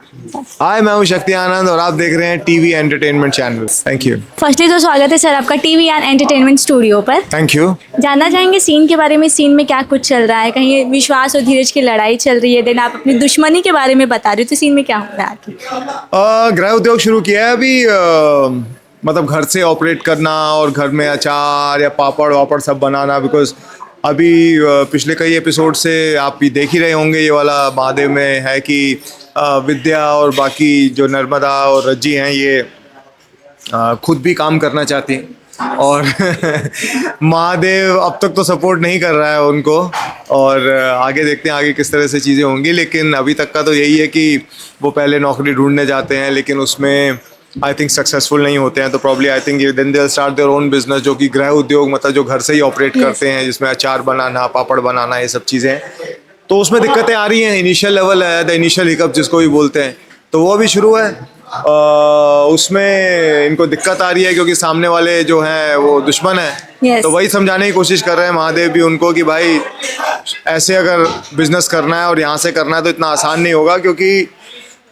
हाय, मैं हूँ शक्ति आनंद और आप देख रहे हैं TV entertainment channel. Thank you. Firstly तो स्वागत है सर आपका टीवी एंड एंटरटेनमेंट स्टूडियो पर। Thank you. जानना चाहेंगे सीन के बारे में, सीन में क्या कुछ चल रहा है? कहीं विश्वास और धीरज की लड़ाई चल रही है, देन आप अपनी दुश्मनी के बारे में बता रहे हो, तो सीन में क्या हो रहा है आखिर? गृह उद्योग शुरू किया है अभी। मतलब घर से ऑपरेट करना और घर में अचार या पापड़ वापड़ सब बनाना। बिकॉज अभी पिछले कई एपिसोड से आप भी देख ही रहे होंगे, ये वाला महादेव में है कि विद्या और बाकी जो नर्मदा और रज्जी हैं ये खुद भी काम करना चाहती हैं और महादेव अब तक तो सपोर्ट नहीं कर रहा है उनको। और आगे देखते हैं आगे किस तरह से चीज़ें होंगी, लेकिन अभी तक का तो यही है कि वो पहले नौकरी ढूंढने जाते हैं लेकिन उसमें आई थिंक सक्सेसफुल नहीं होते हैं। तो probably I think then they start their own business, जो कि गृह उद्योग मतलब जो घर से ही ऑपरेट करते हैं, जिसमें अचार बनाना, पापड़ बनाना, ये सब चीज़ें। तो उसमें दिक्कतें आ रही हैं। इनिशियल लेवल है, द इनिशियल हिकअप जिसको भी बोलते हैं, तो वो अभी शुरू है। उसमें इनको दिक्कत आ रही है क्योंकि सामने वाले जो हैं वो दुश्मन है। Yes. तो वही समझाने की कोशिश कर रहे हैं महादेव भी उनको कि भाई ऐसे अगर बिजनेस करना है और यहाँ से करना है तो इतना आसान नहीं होगा, क्योंकि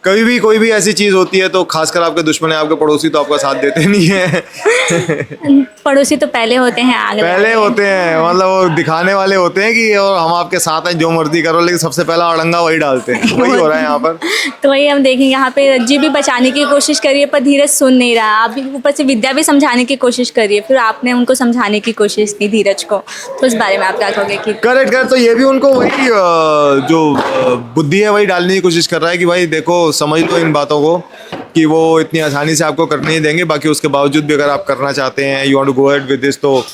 कभी भी कोई भी ऐसी चीज़ होती है तो खासकर आपके दुश्मन है, आपके पड़ोसी तो आपका साथ देते नहीं है। पड़ोसी तो पहले होते हैं, आगे पहले होते हैं, मतलब वो दिखाने वाले होते हैं कि और हम आपके साथ हैं, जो मर्जी करो, लेकिन सबसे पहला अड़ंगा वही डालते हैं। वही हो रहा है यहाँ पर। तो वही हम देखेंगे यहाँ पे रज्जी भी बचाने की कोशिश करिए पर धीरज सुन नहीं रहा। आप भी ऊपर से विद्या भी समझाने की कोशिश करिए, फिर आपने उनको समझाने की कोशिश की धीरज को, तो इस बारे में आप क्या कहोगे? कि करेक्ट करेक्ट। तो ये भी उनको वही जो बुद्धि है वही डालने की कोशिश कर रहा है कि भाई देखो, समझ लो इन बातों को कि वो इतनी आसानी से आपको करने ही देंगे। बाकी उसके बावजूद भी अगर आप करना चाहते हैं, you want to go ahead with this, तो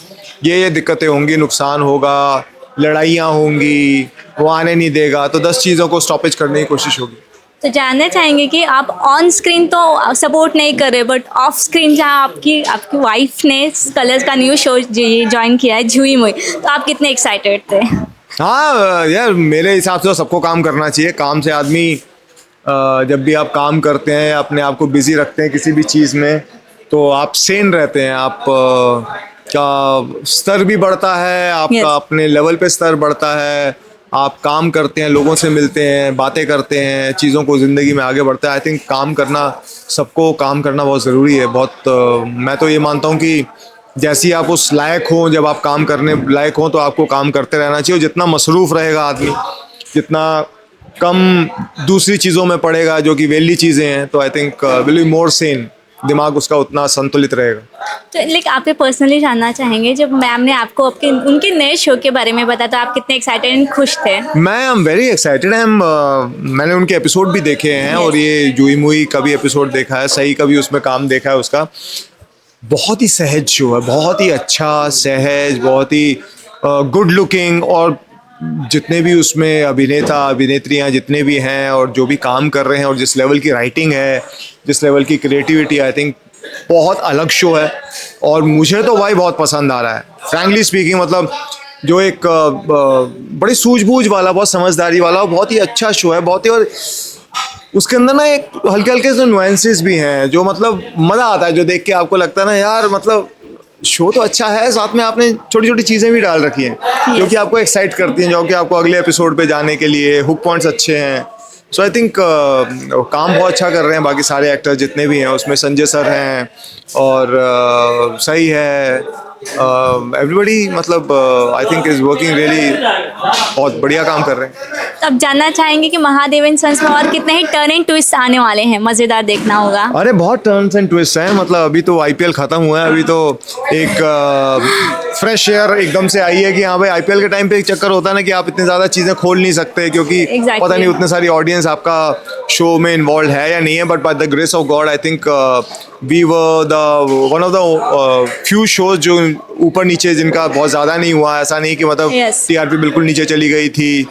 ये दिक्कतें होंगी, नुकसान होगा, लड़ाइयाँ होंगी, वो आने नहीं देगा। तो 10 चीज़ों को स्टॉपेज करने की कोशिश होगी। तो जानना चाहेंगे कि आप ऑन स्क्रीन तो सपोर्ट नहीं कर रहे, बट ऑफ स्क्रीन जहाँ आपकी वाइफ ने कलर्स का न्यू शो ज्वाइन किया है झुई मुई, तो आप कितने एक्साइटेड थे? हाँ यार, मेरे हिसाब से तो सबको काम करना चाहिए। काम से आदमी जब भी आप काम करते हैं, अपने आप को बिजी रखते हैं किसी भी चीज़ में, तो आप सेन रहते हैं। आप का स्तर भी बढ़ता है आपका। Yes. अपने लेवल पे स्तर बढ़ता है। आप काम करते हैं, लोगों से मिलते हैं, बातें करते हैं, चीज़ों को ज़िंदगी में आगे बढ़ता है। आई थिंक काम करना, सबको काम करना बहुत ज़रूरी है। मैं तो ये मानता हूँ कि जैसी आप उस लायक हों, जब आप काम करने लायक हों तो आपको काम करते रहना चाहिए। जितना मसरूफ़ रहेगा आदमी, जितना कम दूसरी चीज़ों में पड़ेगा जो कि वेली चीज़ें हैं, तो I think will be more Sen, दिमाग उसका उतना संतुलित रहेगा। तो लाइक आप ये पर्सनली जानना चाहेंगे, जब मैम ने आपको आपके उनके नए शो के बारे में बताया तो आप कितने एक्साइटेड एंड खुश थे? मैं आई एम वेरी एक्साइटेड। मैंने उनके एपिसोड भी देखे हैं और ये जुई मुई का भी एपिसोड देखा है, सही का भी उसमें काम देखा है उसका। बहुत ही सहज शो है, बहुत ही अच्छा, सहज, बहुत ही गुड लुकिंग। और जितने भी उसमें अभिनेता अभिनेत्रियां जितने भी हैं और जो भी काम कर रहे हैं और जिस लेवल की राइटिंग है, जिस लेवल की क्रिएटिविटी, आई थिंक बहुत अलग शो है और मुझे तो भाई बहुत पसंद आ रहा है। फ्रैंकली स्पीकिंग, मतलब जो एक बड़ी सूझबूझ वाला, बहुत समझदारी वाला, बहुत ही अच्छा शो है। बहुत ही, और उसके अंदर ना एक हल्के हल्के से नुएंसेस भी हैं जो मतलब मज़ा आता है, जो देख के आपको लगता है ना यार, मतलब शो तो अच्छा है, साथ में आपने छोटी छोटी चीज़ें भी डाल रखी हैं जो कि आपको एक्साइट करती हैं, जो कि आपको अगले एपिसोड पे जाने के लिए हुक पॉइंट्स अच्छे हैं। सो आई थिंक काम बहुत अच्छा कर रहे हैं बाकी सारे एक्टर्स जितने भी हैं। उसमें संजय सर हैं और सही है, एवरीबडी, मतलब I think is working really, बहुत बढ़िया काम कर रहे हैं। तो आप जानना चाहेंगे कि महादेव एंड सन्स में और कितने ही टर्न एंड ट्विस्ट आने वाले हैं, मज़ेदार देखना होगा। अरे बहुत टर्न्स एंड ट्विस्ट हैं। मतलब अभी तो आईपीएल खत्म हुआ है, अभी तो एक फ्रेश एयर एकदम से आई है कि हाँ भाई, आईपीएल के टाइम पे एक चक्कर होता है ना कि आप इतनी ज़्यादा चीज़ें खोल नहीं सकते क्योंकि पता नहीं उतने सारी ऑडियंस आपका शो में इन्वॉल्व है या नहीं है। But by the grace of God I think we were the one of the few shows जो ऊपर नीचे, जिनका बहुत ज़्यादा नहीं हुआ। ऐसा नहीं कि मतलब टीआरपी बिल्कुल नीचे चली गई थी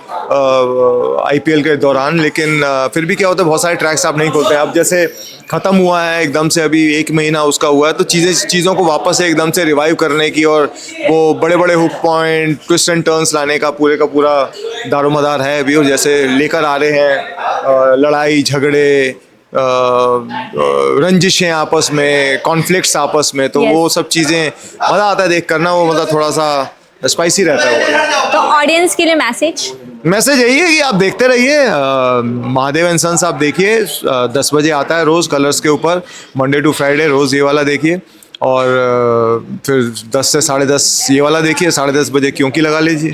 आईपीएल के दौरान, लेकिन फिर भी क्या होता है, बहुत सारे ट्रैक्स आप नहीं खोलते। अब जैसे ख़त्म हुआ है एकदम से, अभी 1 महीना उसका हुआ है, तो चीज़ों को वापस से एकदम से रिवाइव करने की और वो बड़े बड़े hook point, twist and turns लाने का पूरा दारोमदार है अभी। और जैसे लेकर आ रहे हैं लड़ाई झगड़े, रंजिशें आपस में, कॉन्फ्लिक्ट्स आपस में, तो वो सब चीज़ें मज़ा आता है देख करना। वो मतलब थोड़ा सा स्पाइसी रहता है वो। तो ऑडियंस के लिए मैसेज? मैसेज यही है कि आप देखते रहिए, महादेव एंड सन्स आप देखिए, 10 बजे आता है रोज़ कलर्स के ऊपर, मंडे टू फ्राइडे रोज़ ये वाला देखिए, और फिर 10 से 10:30 ये वाला देखिए, 10:30 बजे क्योंकि लगा लीजिए,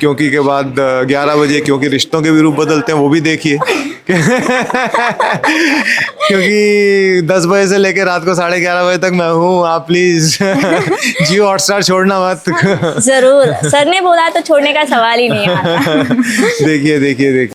क्योंकि के बाद 11 बजे क्योंकि रिश्तों के भी रूप बदलते हैं वो भी देखिए क्योंकि 10 बजे से लेकर रात को 11:30 बजे तक मैं हूँ, आप प्लीज जियो हॉटस्टार छोड़ना मत जरूर, सर ने बोला तो छोड़ने का सवाल ही नहीं आता। देखिए देखिए देखिए।